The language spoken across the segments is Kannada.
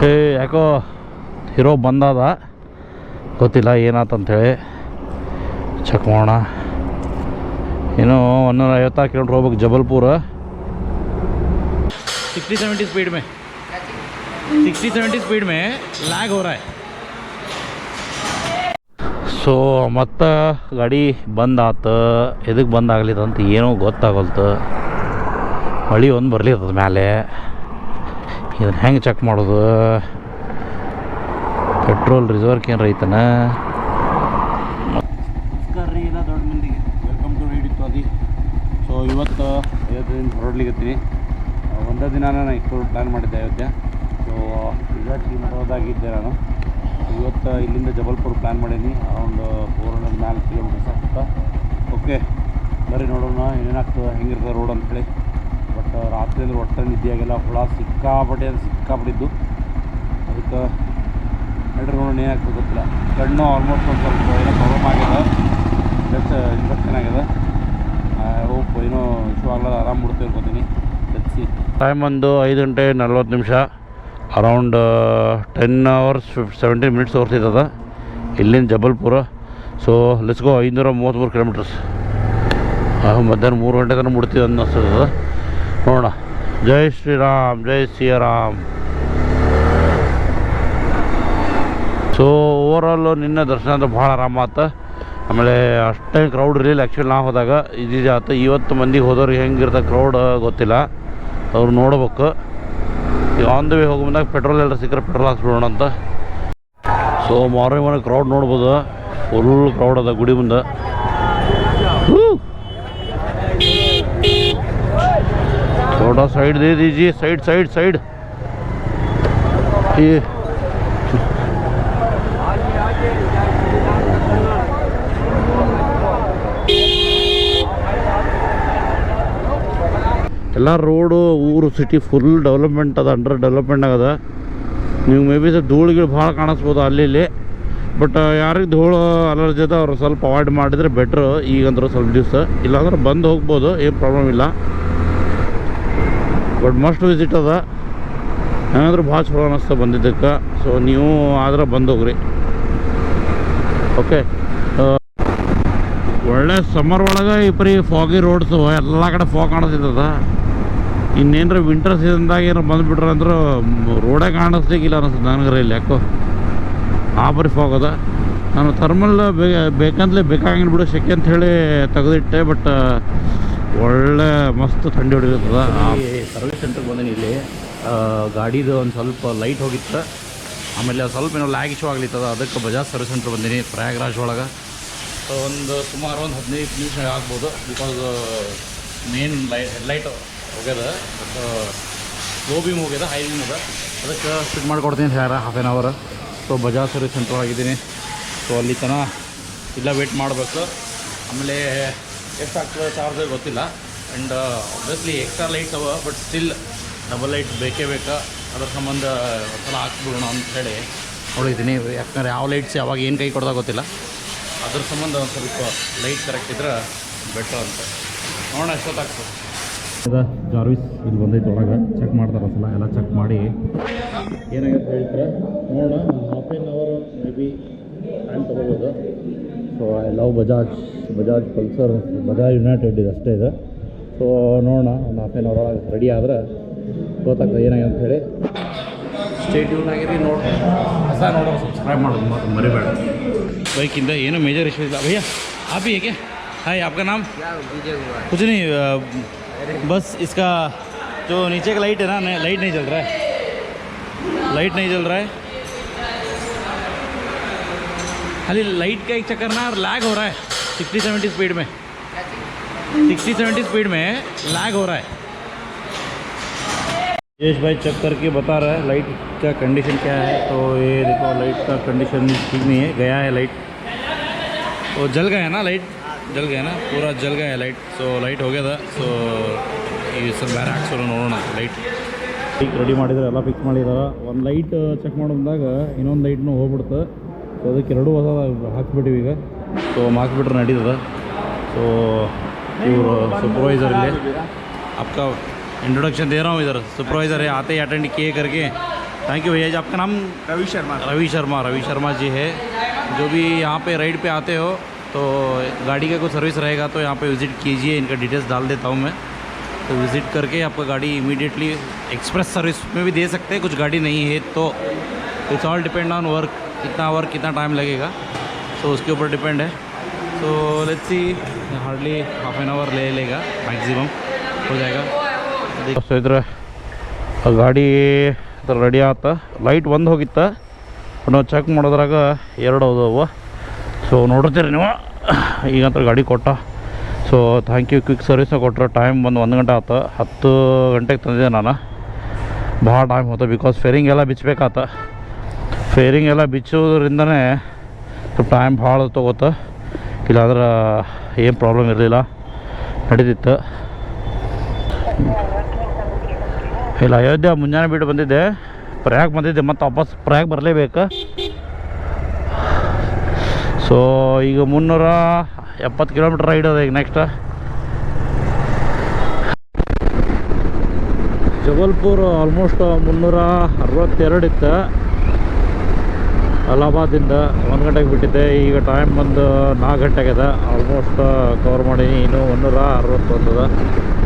ಹೇ ಯಾಕೋ ಹೀರೋ ಬಂದದ ಗೊತ್ತಿಲ್ಲ ಏನಾತಂಥೇಳಿ ಚೆಕ್ ಮಾಡೋಣ. ಏನೋ 156 किलोमीटर होग्ಬೇಕು जबलपुर 60-70 स्पीड में 60-70 स्पीड में लैग हो रहा है. ಸೊ ಮತ್ತು ಗಾಡಿ ಬಂದ್ ಆತು. ಎದಕ್ಕೆ ಬಂದ್ ಆಗ್ಲಿತ್ತಂತ ಏನೋ ಗೊತ್ತಾಗಲ್ತು. ಮಳೆ ಒಂದು ಬರ್ಲಿತ್ತದ ಮೇಲೆ. ಇದನ್ನು ಹೆಂಗೆ ಚೆಕ್ ಮಾಡೋದು? ಪೆಟ್ರೋಲ್ ರಿಸರ್ವ್ ಏನು ರೈತನ ನಮಸ್ಕಾರ ರೀ ಎಲ್ಲ ದೊಡ್ಡ ಮಂದಿಗೆ welcome to ride with Adi. So ಇವತ್ತು ಅಯೋಧ್ಯೆಯಿಂದ ಹೊರಡ್ಲಿಕ್ಕತ್ತೀನಿ. ಒಂದೇ ದಿನ ನಾನು ಇಷ್ಟು ಪ್ಲ್ಯಾನ್ ಮಾಡಿದ್ದೆ ಅಯೋಧ್ಯೆ. ಸೊ ಈಗ ಹೋದಾಗಿದ್ದೆ ನಾನು. ಇವತ್ತು ಇಲ್ಲಿಂದ ಜಬಲ್ಪುರ್ ಪ್ಲ್ಯಾನ್ ಮಾಡೀನಿ. ಅರೌಂಡ್ 400 ಕಿಲೋಮೀಟರ್ಸ್ ಆಗ್ತಾ. ಓಕೆ ಬರ್ರಿ ನೋಡೋಣ ಏನೇನಾಗ್ತದೆ, ಹೆಂಗಿರ್ತದೆ ರೋಡ್ ಅಂಥೇಳಿ. ಬಟ್ ರಾತ್ರಿ ಅಂದ್ರೆ ಒಟ್ಟು ನಿದ್ದೆಯಾಗೆಲ್ಲ ಹುಳ ಸಿಕ್ಕಾಪಟ್ಟಿದ್ದು. ಅದಕ್ಕೆ ನಡ್ರಿ ನೋಡೋಣ ಏನಾಗ್ತದೆ ಗೊತ್ತಿಲ್ಲ. ಕಣ್ಣು ಆಲ್ಮೋಸ್ಟ್ ಒಂದು ಸ್ವಲ್ಪ ಏನೋ ಪ್ರಾಬ್ಲಮ್ ಆಗಿದೆ, ಜಸ್ಟ್ ಇನ್ಫೆಕ್ಷನ್ ಆಗಿದೆ. ಹೋಪ್ ಏನೋ ಇಶ್ಯೂ ಆಗಲ್ಲ, ಆರಾಮ್ ಬಿಡ್ತೀವಿ ಅನ್ಕೋತೀನಿ. ಸಿ ಟೈಮ್ ಒಂದು 5 ಗಂಟೆ 40 ನಿಮಿಷ. ಅರೌಂಡ್ 10 hours 17 minutes ತೋರಿಸಿದ್ದದ ಇಲ್ಲಿಂದ Jabalpur. So let's go. 533 kilometres. ಮಧ್ಯಾಹ್ನ 3 ಗಂಟೆ ತನಕ ಮುಡ್ತೀವಿ ಅನ್ನಿಸ್ತದ. ನೋಡೋಣ. ಜೈ ಶ್ರೀರಾಮ್, ಜೈ ಸಿಯಾರಾಮ್. ಸೊ ಓವರಾಲು ನಿನ್ನೆ ದರ್ಶನ ಅಂದ್ರೆ ಭಾಳ ಆರಾಮ ಆಯ್ತು. ಆಮೇಲೆ ಅಷ್ಟೇ ಕ್ರೌಡ್ ಇರಲಿಲ್ಲ ಆ್ಯಕ್ಚುಲಿ. ನಾವು ಹೋದಾಗ ಇದಿದೆ ಆಯ್ತು. ಇವತ್ತು ಮಂದಿಗೆ ಹೋದವ್ರಿಗೆ ಹೆಂಗಿರ್ತದೆ ಕ್ರೌಡ್ ಗೊತ್ತಿಲ್ಲ, ಅವ್ರು ನೋಡ್ಬೇಕು. ಈಗ ಆನ್ ದ ವೇ ಹೋಗಿ ಬಂದಾಗ ಪೆಟ್ರೋಲ್ ಎಲ್ಲರೂ ಸಿಕ್ಕರೆ ಪೆಟ್ರೋಲ್ ಹಾಕ್ಸ್ಬಿಡೋಣ ಅಂತ. ಸೊ ಮಾರ್ನಿಂಗ್ ಕ್ರೌಡ್ ನೋಡ್ಬೋದು, ಫುಲ್ ಕ್ರೌಡ್ ಅದ ಗುಡಿ ಮುಂದೆ. थोड़ा साइड दे दीजिए, साइड साइड साइड. ये ಎಲ್ಲ ರೋಡು ಊರು ಸಿಟಿ ಫುಲ್ ಡೆವಲಪ್ಮೆಂಟ್ ಅದ, ಅಂಡರ್ ಡೆವಲಪ್ಮೆಂಟ್ ಆಗದ. ನೀವು ಮೇ ಬಿ ಧೂಳುಗಳು ಭಾಳ ಕಾಣಿಸ್ಬೋದು ಅಲ್ಲಿ ಇಲ್ಲಿ. ಬಟ್ ಯಾರಿಗೆ ಧೂಳು ಅಲರ್ಜಿ ಅದ ಅವ್ರು ಸ್ವಲ್ಪ ಅವಾಯ್ಡ್ ಮಾಡಿದರೆ ಬೆಟ್ರು. ಈಗಂದ್ರೆ ಸ್ವಲ್ಪ ದಿವಸ ಇಲ್ಲಾಂದ್ರೆ ಬಂದು ಹೋಗ್ಬೋದು, ಏನು ಪ್ರಾಬ್ಲಮ್ ಇಲ್ಲ. ಬಟ್ ಮಸ್ಟ್ ವಿಸಿಟ್ ಅದ. ಹೆಂಗಂದ್ರೆ ಭಾಳ ಚಲೋ ಅನ್ನಿಸ್ತಾ ಬಂದಿದ್ದಕ್ಕೆ. ಸೊ ನೀವು ಆದ್ರೆ ಬಂದು ಹೋಗ್ರಿ. ಓಕೆ. ಒಳ್ಳೆ ಸಮ್ಮರ್ ಒಳಗೆ ಈ ಪರಿ ಫಾಗಿ ರೋಡ್ಸು ಎಲ್ಲ ಕಡೆ ಫಾಗ್ ಕಾಣಿಸ್ತದ. ಇನ್ನೇನ್ರ ವಿಂಟರ್ ಸೀಸನ್ದಾಗ ಏನಾರು ಬಂದುಬಿಟ್ರೆ ಅಂದ್ರೆ ರೋಡೇ ಕಾಣಿಸ್ಲಿಕ್ಕಿಲ್ಲ ಅನ್ನಿಸ್ತದೆ ನನಗೆ ಇಲ್ಲಿ. ಯಾಕೋ ಆ ಪರಿ ಫಾಗ್ ಅದ. ನಾನು ಥರ್ಮಲ್ ಬೇಕಂತಲೇ ಬೇಕಾಗಿಲ್ಲ ಬಿಡು ಸೆಕೆ ಅಂತ ಹೇಳಿ ತೆಗೆದಿಟ್ಟೆ. ಬಟ್ ಒಳ್ಳೆ ಮಸ್ತ್ ಥಂಡಿ ಹೊಡಿರ್ತದ. ಸರ್ವಿಸ್ ಸೆಂಟ್ರಿಗೆ ಬಂದೀನಿ. ಇಲ್ಲಿ ಗಾಡಿದು ಒಂದು ಸ್ವಲ್ಪ ಲೈಟ್ ಹೋಗಿತ್ತು, ಆಮೇಲೆ ಸ್ವಲ್ಪ ಏನೋ ಲ್ಯಾಗ್ ಇಶ್ಯೂ ಆಗ್ಲಿತ್ತದ. ಅದಕ್ಕೆ ಬಜಾಜ್ ಸರ್ವಿಸ್ ಸೆಂಟ್ರ್ ಬಂದೀನಿ ಪ್ರಯಾಗ್ರಾಜ್ ಒಳಗೆ. ಒಂದು ಸುಮಾರು ಒಂದು 15 ನಿಮಿಷ ಆಗ್ಬೋದು. ಬಿಕಾಸ್ ಮೇನ್ ಹೆಡ್ಲೈಟ್ ಹೋಗ್ಯದ, ಬಟ್ ಲೋ ಬೀಮ್ ಹೋಗ್ಯದ, ಹೈ ಬೀಮ್ ಅದ. ಅದಕ್ಕೆ ಫಿಟ್ ಮಾಡಿಕೊಡ್ತೀನಿ sir half an hour. So Bajaj service centre ಆಗಿದ್ದೀನಿ. ಸೊ ಅಲ್ಲಿ ತನಕ ಇಲ್ಲ ವೇಟ್ ಮಾಡಬೇಕು. ಆಮೇಲೆ ಎಷ್ಟಾಗ್ತದೆ ಚಾರ್ಜ್ ಗೊತ್ತಿಲ್ಲ. ಆ್ಯಂಡ್ ಆಬ್ವಿಯಸ್ಲಿ ಎಕ್ಸ್ಟ್ರಾ ಲೈಟ್ಸ್ ಅವ, ಬಟ್ ಸ್ಟಿಲ್ ಡಬಲ್ ಲೈಟ್ ಬೇಕೇ ಬೇಕಾ. ಅದ್ರ ಸಂಬಂಧ ಒಂದ್ಸಲ ಹಾಕ್ಬಿಡೋಣ ಅಂಥೇಳಿ ನೋಡಿದ್ದೀನಿ. ಯಾಕಂದರೆ ಯಾವ ಲೈಟ್ಸ್ ಯಾವಾಗ ಏನು ಕೈ ಕೊಡ್ದಾಗ ಗೊತ್ತಿಲ್ಲ. ಅದ್ರ ಸಂಬಂಧ ಒಂದು ಸ್ವಲ್ಪ ಲೈಟ್ ಕರೆಕ್ಟ್ ಇದ್ರೆ ಬೆಟ್ರ್ ಅಂತ ನೋಡೋಣ. ಎಷ್ಟೊತ್ತಾಗ್ತದೆ ಇದು ಜಾರ್ವಿಸ್ ಇಲ್ಲಿ ಬಂದೈತೆ ಒಳಗೆ. ಚೆಕ್ ಮಾಡ್ತಾರೆ ಅಸಲ ಎಲ್ಲ ಚೆಕ್ ಮಾಡಿ ಏನಾಗುತ್ತೆ ಹೇಳ್ತಾರೆ. ನೋಡೋಣ. ಒಂದು half an hour maybe time ತೊಗೋಬೋದು. So I love Bajaj Pulsar, Bajaj united ಇದು ಅಷ್ಟೇ ಇದೆ. ಸೊ ನೋಡೋಣ ಒಂದು ಹಾಫ್ ಆನ್ ಅವರ್ ಒಳಗೆ ರೆಡಿ ಆದರೆ ಗೊತ್ತಾಗ್ತದೆ ಏನಾಗಿದೆ ಅಂತ ಹೇಳಿ. ಸ್ಟೇ ಟ್ಯೂನ್ ಆಗಿರಿ. ನೋಡಿ ಹೊಸ ನೋಡೋರು ಸಬ್ಸ್ಕ್ರೈಬ್ ಮಾಡೋದು ಮಾತ್ರ ಮರಿಬೇಡ. बाइकिंदा ಏನು ಮೇಜರ್ इशू ಇಲ್ಲ भैया. आप ही है क्या? हाय, आपका नाम? कुछ नहीं, बस इसका जो नीचे का लाइट है ना, लाइट नहीं जल रहा है. लाइट नहीं जल रहा है. खाली लाइट का एक चक्कर ना लैग हो रहा है. 60-70 स्पीड में 60-70 स्पीड में लैग हो रहा है. यश भाई चेक करके बता रहा है लाइट का कंडीशन क्या है. तो ये देखो लाइट का कंडीशन ठीक नहीं है, गया है लाइट. वो जल गया है ना, लाइट जल गया ना, पूरा जल गया है लाइट. सो लाइट हो गया था. सो ये सब ಬೇರೆ ಹಾಕ್ಸೋರು ನೋಡೋಣ. ಲೈಟ್ ರೆಡಿ ಮಾಡಿದರೆ ಎಲ್ಲ ಫಿಕ್ಸ್ ಮಾಡಿದ್ದಾರೆ. ಒಂದು ಲೈಟ್ ಚೆಕ್ ಮಾಡೋದಾಗ ಇನ್ನೊಂದು ಲೈಟ್ನೂ ಹೋಗ್ಬಿಡ್ತು. ಸೊ ಅದಕ್ಕೆ ಎರಡು ಹೊಸ ಹಾಕ್ಬಿಟ್ಟಿವಿ ಈಗ. ಸೊ ಹಾಕ್ಬಿಟ್ರೆ ನಡೀತದೆ. ಸೊ ಇವರು सुपरवाइज़र ಇಲ್ಲಿ आपका इंट्रोडक्शन दे रहा हूँ. इधर सुपरवाइज़र है, आते ही अटेंड किए करके थैंक यू भैया जी। आपका नाम? रवि शर्मा जी है। जो भी यहाँ पे राइड पे आते हो तो गाड़ी का कोई सर्विस रहेगा तो यहाँ पे विज़िट कीजिए। इनका डिटेल्स डाल देता हूँ मैं, तो विज़िट करके आपका गाड़ी इमीडिएटली एक्सप्रेस सर्विस में भी दे सकते हैं। कुछ गाड़ी नहीं है तो it's all depend on work, कितना टाइम लगेगा, तो उसके ऊपर डिपेंड है। So let's see, hardly half an hour ले लेगा मैक्सिमम, हो जाएगा। ಸೊ ಇದ್ರೆ ಗಾಡಿ ರೆಡಿ ಆತ. ಲೈಟ್ ಒಂದು ಹೋಗಿತ್ತು, ನಾವು ಚೆಕ್ ಮಾಡೋದ್ರಾಗ 2 ಹೋದವು. ಸೊ ನೋಡ್ತೀರಿ ನೀವು, ಈಗಂತ ಗಾಡಿ ಕೊಟ್ಟ. ಸೊ ಥ್ಯಾಂಕ್ ಯು, ಕ್ವಿಕ್ ಸರ್ವಿಸ್ನ ಕೊಟ್ಟರೆ. ಟೈಮ್ ಬಂದು 1 ಗಂಟೆ ಆತ. 10 ಗಂಟೆಗೆ ತಂದಿದ್ದೆ ನಾನು. ಭಾಳ ಟೈಮ್ ಹೋಯ್ತು, ಬಿಕಾಸ್ ಫೇರಿಂಗ್ ಎಲ್ಲ ಬಿಚ್ಚಬೇಕಾತ. ಫೇರಿಂಗ್ ಎಲ್ಲ ಬಿಚ್ಚೋದ್ರಿಂದನೇ ಸ್ವಲ್ಪ ಟೈಮ್ ಭಾಳ ತೊಗೋತ. ಇಲ್ಲಾಂದ್ರೆ ಏನು ಪ್ರಾಬ್ಲಮ್ ಇರಲಿಲ್ಲ, ನಡೀತಿತ್ತು. ಇಲ್ಲ, ಅಯೋಧ್ಯೆ ಮುಂಜಾನೆ ಬಿಟ್ಟು ಬಂದಿದ್ದೆ, ಪ್ರಯಾಗ್ ಬಂದಿದ್ದೆ, ಮತ್ತು ವಾಪಸ್ ಪ್ರಯಾಗ್ ಬರಲೇಬೇಕು. ಸೊ ಈಗ 370 ಕಿಲೋಮೀಟ್ರ್ ರೈಡ್ ಅದ. ಈಗ ನೆಕ್ಸ್ಟ್ ಜಬಲ್ಪುರ್ ಆಲ್ಮೋಸ್ಟ್ 362 ಇತ್ತು. ಅಲಹಾಬಾದಿಂದ 1 ಗಂಟೆಗೆ ಬಿಟ್ಟಿದ್ದೆ. ಈಗ ಟೈಮ್ ಬಂದು 4 ಗಂಟೆಗೆ ಅದ. ಆಲ್ಮೋಸ್ಟ್ ಕವರ್ ಮಾಡಿ ಇನ್ನೂ 161 ಅದ.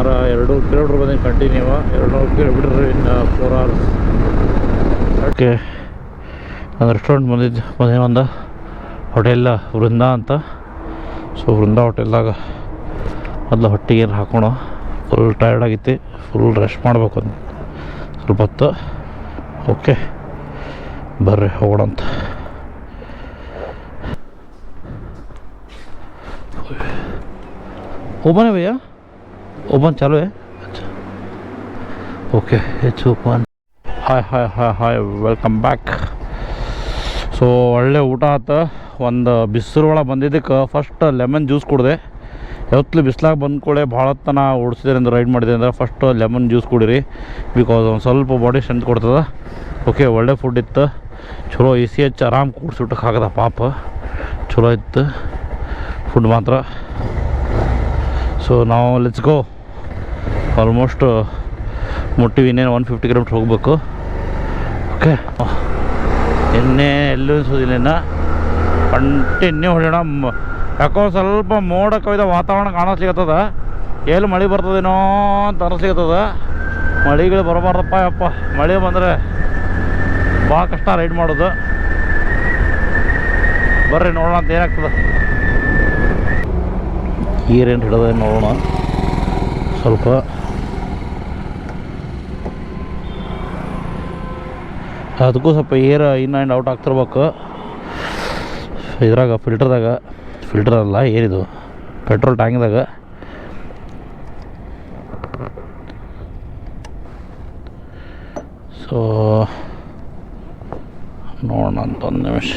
2 ಕಿಲೋಮೀಟ್ರ್ ಬಂದಿದ್ದು ಕಂಟಿನ್ಯೂ. 200 ಕಿಲೋಮೀಟ್ರ್ ಇನ್ 4 ಅವರ್ಸ್. ಓಕೆ, ನಾನು ರೆಸ್ಟೋರೆಂಟ್ ಬಂದಿದ್ದೆ ಒಂದು ಹೋಟೆಲ್ ವೃಂದ ಅಂತ. ಸೊ ವೃಂದ ಹೋಟೆಲ್ದಾಗ ಮೊದಲು ಹೊಟ್ಟಿಗೆ ಹಾಕೋಣ. ಫುಲ್ ಟಯರ್ಡ್ ಆಗೈತಿ, ಫುಲ್ ರೆಸ್ಟ್ ಮಾಡ್ಬೇಕು ಅಂತ ಸ್ವಲ್ಪ ಹೊತ್ತು. ಓಕೆ ಬರ್ರಿ ಹೋಗೋಣ ಅಂತ. ओपन है भैया? ओपन चालू है? अच्छा, okay, it's open. Hi welcome back. So ಒಳ್ಳೆ ಊಟ ಆತ. ಒಂದು ಬಿಸಿಲು ಒಳಗೆ ಬಂದಿದ್ದಕ್ಕೆ ಫಸ್ಟ್ ಲೆಮನ್ ಜ್ಯೂಸ್ ಕುಡಿದೆ. ಯಾವತ್ತೂ ಬಿಸ್ಲಾಗ ಬಂದ ಕೂಡಲೇ ಭಾಳ ಹೊತ್ತು ನಾ ಓಡಿಸಿದೆ ಅಂದ್ರೆ ರೈಡ್ ಮಾಡಿದೆ ಅಂದ್ರೆ ಫಸ್ಟ್ ಲೆಮನ್ ಜ್ಯೂಸ್ ಕುಡೀರಿ, ಬಿಕಾಸ್ ಒಂದು ಸ್ವಲ್ಪ ಬಾಡಿ ಸ್ಟ್ರೆಂತ್ ಕೊಡ್ತದೆ. ಓಕೆ, ಒಳ್ಳೆ ಫುಡ್ ಇತ್ತು, ಚಲೋ. ECH ಆರಾಮ್ ಕೂಡ್ಸಿಟ್ಟಕ್ಕೆ ಹಾಕದ ಪಾಪ, ಚಲೋ ಇತ್ತು ಫುಡ್ ಮಾತ್ರ. ಸೊ ನಾವು ಲೆಟ್ಸ್ ಗೋ. ಆಲ್ಮೋಸ್ಟ್ ಮುಟ್ಟಿವಿ, ಇನ್ನೇನು 150 ಕಿಲೋಮೀಟ್ರ್ ಹೋಗಬೇಕು. ಓಕೆ, ಎಣ್ಣೆ ಎಲ್ಲೂ ಸುದಿಲ್ಲ, ಕಂಟಿನ್ಯೂ ಹೊಡೋಣ. ಯಾಕೋ ಸ್ವಲ್ಪ ಮೋಡ ಕವಿದ ವಾತಾವರಣ ಕಾಣಿಸ್ಲಿಕ್ಕತ್ತದ. ಎಲ್ಲಿ ಮಳೆ ಬರ್ತದೇನೋ ಅಂತ ಅನಿಸ್ಲಿಕ್ಕತ್ತದ. ಮಳೆಗಳು ಬರಬಾರ್ದಪ್ಪ ಯಪ್ಪ. ಮಳೆ ಬಂದರೆ ಭಾಳ ಕಷ್ಟ ರೈಡ್ ಮಾಡೋದು. ಬರ್ರಿ ನೋಡೋಣ ಅಂತ ಏನಾಗ್ತದೆ. ಏರೇನು ಹಿಡಿದ ನೋಡೋಣ ಸ್ವಲ್ಪ. ಅದಕ್ಕೂ ಸ್ವಲ್ಪ ಏರ್ ಇನ್ ಆ್ಯಂಡ್ ಔಟ್ ಆಗ್ತಿರ್ಬೇಕು ಇದ್ರಾಗ, ಫಿಲ್ಟರ್ ಅಲ್ಲ ಏನಿದು, ಪೆಟ್ರೋಲ್ ಟ್ಯಾಂಕ್ದಾಗ. ಸೊ ನೋಡೋಣ ಅಂತ ಒಂದು ನಿಮಿಷ.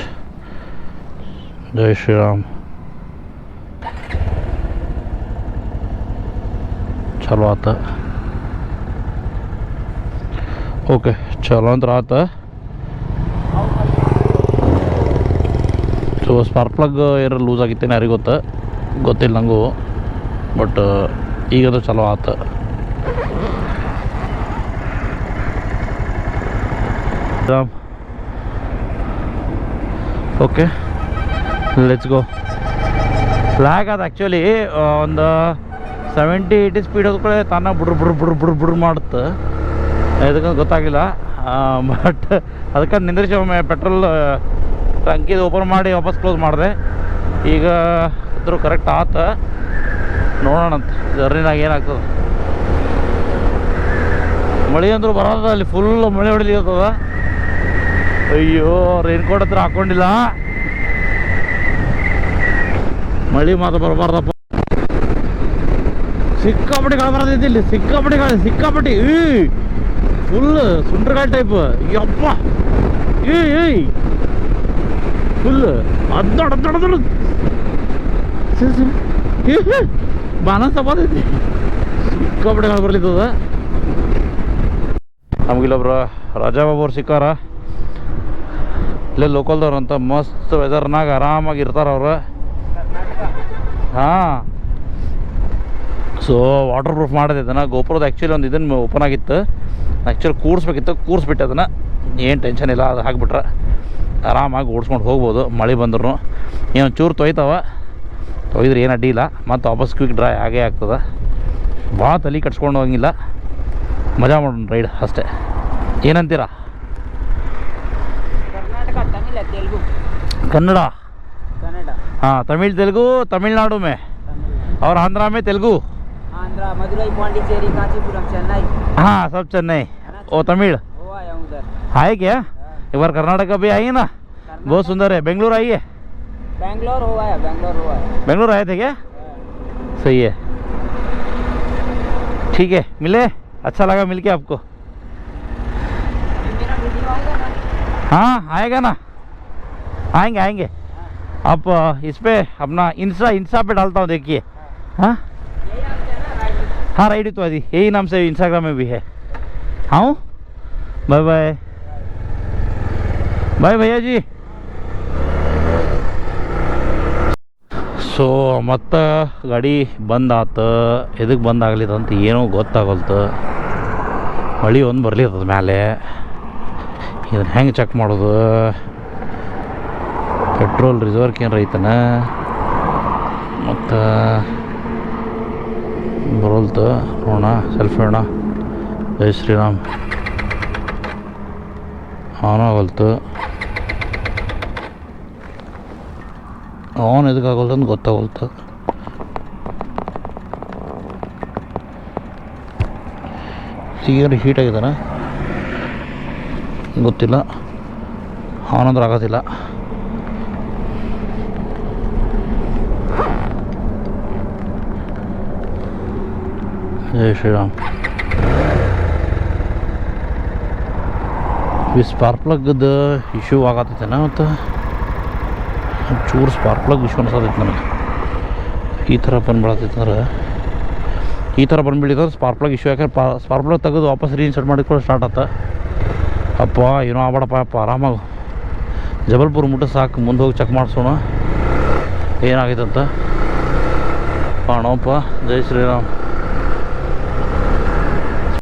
ಜೈ ಶ್ರೀರಾಮ್. ಚಲೋ ಆತ. ಓಕೆ, ಚಲೋ ಅಂದ್ರೆ ಆತ. ಸೊ ಸ್ಪಾರ್ಕ್ ಪ್ಲಗ್ ಏನಾರು ಲೂಸ್ ಆಗಿತ್ತೇನೆ ಯಾರಿಗೆ ಗೊತ್ತಿಲ್ಲ ನನಗೂ, ಬಟ್ ಈಗದು ಚಲೋ ಆತ. Okay, let's go. ಫ್ಲ್ಯಾಗ್ ಅದು ಆ್ಯಕ್ಚುಲಿ ಒಂದು 70-80 ಸ್ಪೀಡ್ ಹೋದ್ಕೊಳ್ಳೆ ತಾನ ಬುಡ್ರು ಮಾಡುತ್ತೆ. ಇದಕ್ಕೆ ಗೊತ್ತಾಗಿಲ್ಲ, ಬಟ್ ಅದಕ್ಕೆ ನಿಂದ್ರಿಸಿ ಒಮ್ಮೆ ಪೆಟ್ರೋಲ್ ಟಂಕಿದು ಓಪನ್ ಮಾಡಿ ವಾಪಸ್ ಕ್ಲೋಸ್ ಮಾಡಿದೆ. ಈಗ ಇದ್ರೂ ಕರೆಕ್ಟ್ ಆತ. ನೋಡೋಣಂತ ಜರ್ನಿನಾಗ ಏನಾಗ್ತದೆ. ಮಳೆ ಅಂದ್ರೂ ಬರೋದ, ಅಲ್ಲಿ ಫುಲ್ ಮಳೆ ಹೊಡಿಲಿರ್ತದ. ಅಯ್ಯೋ, ರೈನ್ ಕೋಟ್ ಹತ್ರ ಹಾಕ್ಕೊಂಡಿಲ್ಲ. ಮಳೆ ಮಾತ್ರ ಬರಬಾರ್ದಪ್ಪ. ಸಿಕ್ಕಾಪಟ್ಟಿ ಗಾಳಿ ಬರೋದೈತಿ ಇಲ್ಲಿ, ಸಿಕ್ಕಾಪಟ್ಟಿ ಫುಲ್ ಸುಂಟ್ರಗಾಳಿ ಟೈಪ್. ಯಪ್ಪ, ಏಯ್ ಫುಲ್ ಅದ್ದೊಡ್ಡ ಬಾನ ತಪ್ಪದೈತಿ. ಸಿಕ್ಕಾಪಟ್ಟಿ ಗಾಳಿ ಬರ್ಲಿತ್ತದ. ನಮಗಿಲ್ಲೊಬ್ರು ರಾಜಾಬಾಬು ಅವ್ರು ಸಿಕ್ಕಾರ, ಇಲ್ಲೇ ಲೋಕಲ್ದವ್ರು ಅಂತ. ಮಸ್ತ್ ವೆದರ್ನಾಗ ಆರಾಮಾಗಿ ಇರ್ತಾರೆ ಅವರು. ಹಾಂ, ಸೊ ವಾಟರ್ ಪ್ರೂಫ್ ಮಾಡಿದೆ ಇದನ್ನು. ಗೋಪುರದ ಆ್ಯಕ್ಚುಲಿ ಒಂದು ಇದನ್ನು ಓಪನ್ ಆಗಿತ್ತು, ಆ್ಯಕ್ಚುಲಿ ಕೂರಿಸ್ಬೇಕಿತ್ತು, ಕೂರಿಸ್ಬಿಟ್ಟೆ ಅದನ್ನು. ಏನು ಟೆನ್ಷನ್ ಇಲ್ಲ, ಅದು ಹಾಕಿಬಿಟ್ರೆ ಆರಾಮಾಗಿ ಓಡಿಸ್ಕೊಂಡು ಹೋಗ್ಬೋದು. ಮಳೆ ಬಂದ್ರು ಏನು ಚೂರು ತೊಯ್ದ್ರೆ ಏನು ಅಡ್ಡಿ ಇಲ್ಲ, ಮತ್ತು ವಾಪಸ್ ಕ್ವಿಕ್ ಡ್ರೈ ಆಗೇ ಆಗ್ತದೆ. ಭಾಳ ತಲೆ ಕಟ್ಸ್ಕೊಂಡು ಹೋಗಿಲ್ಲ, ಮಜಾ ಮಾಡೋಣ ರೈಡ್ ಅಷ್ಟೇ. ಏನಂತೀರಾ? कन्नड़ा हाँ, तमिल तेलुगु तमिलनाडु में और आंध्रा में तेलुगु, आंध्रा मदुरई पांडिचेरी कांचीपुरम चेन्नई, हाँ सब चेन्नई। वो तमिल उधर है क्या? एक बार कर्नाटक भी आई है ना, बहुत सुंदर है। बेंगलुरु आई है? बेंगलोर हुआ है, बेंगलुरु आए थे क्या? सही है, ठीक है, मिले, अच्छा लगा मिलके आपको। हाँ आएगा ना, आएंगे आप इस पे अपना इंस्टा पे डालता हूँ, देखिए। हाँ हाँ राइट तो आदि यही नाम से इंस्टाग्राम में भी है। हाँ बाय बाय बाय भैया जी। ಸೊ ಮತ್ತು ಗಾಡಿ ಬಂದಾತು. ಎದಕ್ಕೆ ಬಂದಾಗ್ಲಿತ್ತಂತ ಏನೂ ಗೊತ್ತಾಗಲ್ತು. ಮಳೆ ಒಂದು ಬರ್ಲಿತ್ತದ ಮೇಲೆ. ಇದನ್ನು ಹೆಂಗೆ ಚೆಕ್ ಮಾಡೋದು? ಪೆಟ್ರೋಲ್ ರಿಸರ್ವ್ಗೆ ಏನು ರೈತನ ಮತ್ತು ಬರೋಲ್ತು ನೋಡೋಣ. ಸೆಲ್ಫಿ ನೋಡೋಣ. ಜೈ ಶ್ರೀರಾಮ್. ಆನ್ ಆಗಲ್ತು. ಆನ್ ಎದಕ್ಕೆ ಆಗೋಲ್ತು ಅಂತ ಗೊತ್ತಾಗಲ್ತು. ಸಿಗರೇಟ್ ಹೀಟ್ ಆಗಿದಾನ ಗೊತ್ತಿಲ್ಲ. ಆನ್ ಅಂದ್ರೆ ಆಗೋದಿಲ್ಲ. ಜೈ ಶ್ರೀರಾಮ್. ಈ ಸ್ಪಾರ್ಕ್ ಪ್ಲಗ್ದು ಇಶ್ಯೂ ಆಗತ್ತೈತೇನ? ಮತ್ತು ಚೂರು ಸ್ಪಾರ್ಕ್ ಪ್ಲಗ್ ಇಶ್ಯೂ ಅನ್ಸತೈತೆ ನನಗೆ. ಈ ಥರ ಬಂದ್ಬಿಡತ್ತೈತಂದ್ರೆ, ಈ ಥರ ಬಂದ್ಬಿಟ್ಟಿದ್ರೆ ಸ್ಪಾರ್ಕ್ ಪ್ಲಗ್ ಇಶ್ಯೂ. ಯಾಕಂದ್ರೆ ಸ್ಪಾರ್ಕ್ ಪ್ಲಗ್ ತೆಗೆದು ವಾಪಸ್ ರೀಇನ್ಸ್ಟಾರ್ಟ್ ಮಾಡಿಕೊಂಡು ಸ್ಟಾರ್ಟ್ ಆತ. ಅಪ್ಪ ಏನೋ ಆಗ್ಬೇಡಪ್ಪ ಅಪ್ಪ, ಆರಾಮಾಗಿ ಜಬಲ್ಪುರ್ ಮುಟ್ಟ ಸಾಕು. ಮುಂದೆ ಹೋಗಿ ಚೆಕ್ ಮಾಡಿಸೋಣ ಏನಾಗೈತಂತ. ಕಾಣೋಪ್ಪ. ಜೈ ಶ್ರೀರಾಮ್.